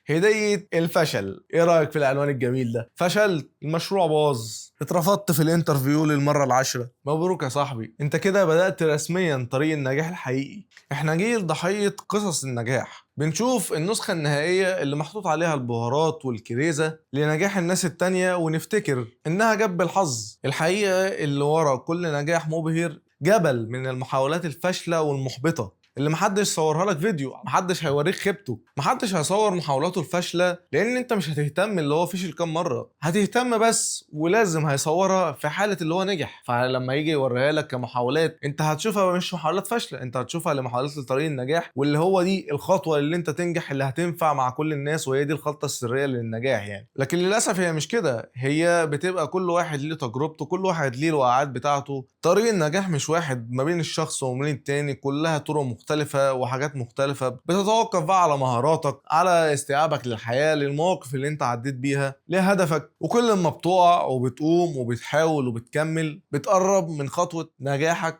هدية الفشل. ايه رأيك في العنوان الجميل ده؟ فشلت، المشروع باظ، اترفضت في الانترفيو للمرة العاشرة. مبروك يا صاحبي، انت كده بدأت رسميا طريق النجاح الحقيقي. احنا جيل ضحية قصص النجاح، بنشوف النسخة النهائية اللي محطوط عليها البهارات والكريزة لنجاح الناس التانية ونفتكر انها جت بالحظ. الحقيقة اللي ورا كل نجاح مبهر جبل من المحاولات الفاشلة والمحبطة اللي محدش صورها لك فيديو، محدش هيوريك خيبته، محدش هيصور محاولاته الفاشله، لان انت مش هتهتم اللي هو فشل كام مره، هتهتم بس ولازم هيصورها في حاله اللي هو نجح. فلما يجي يوريها لك كمحاولات انت هتشوفها مش محاولات فاشله، انت هتشوفها لمحاولات لطريق النجاح، واللي هو دي الخطوه اللي انت تنجح اللي هتنفع مع كل الناس، وهي دي الخطه السريه للنجاح يعني. لكن للاسف هي مش كده، هي بتبقى كل واحد ليه تجربته، كل واحد ليه الوقعات بتاعته. طريق النجاح مش واحد ما بين الشخص وما بين التاني، كلها طرق مختلفة وحاجات مختلفة بتتوقف بقى على مهاراتك، على استيعابك للحياة، للمواقف اللي انت عديت بيها، لهدفك. وكل ما بتقع وبتقوم وبتحاول وبتكمل بتقرب من خطوة نجاحك،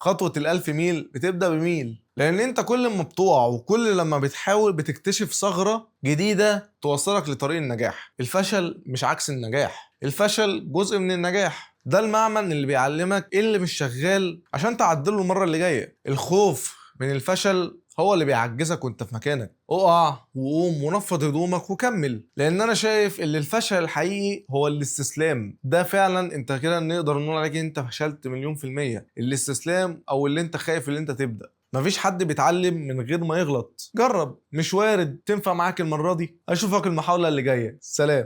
خطوة الألف ميل بتبدأ بميل. لأن انت كل ما بتقع وكل لما بتحاول بتكتشف ثغرة جديدة توصلك لطريق النجاح. الفشل مش عكس النجاح، الفشل جزء من النجاح. ده المعمل اللي بيعلمك ايه اللي مش شغال عشان تعدله المرة اللي جاية. الخوف من الفشل هو اللي بيعجزك وانت في مكانك. اقع وقوم ونفض هدومك وكمل، لان انا شايف ان الفشل الحقيقي هو الاستسلام. ده فعلا انت كده نقدر نقول عليك انت فشلت مليون في المية. الاستسلام او اللي انت خايف اللي انت تبدأ. مفيش حد بيتعلم من غير ما يغلط. جرب، مش وارد تنفع معاك المرة دي. اشوفك المحاولة اللي جاية. سلام.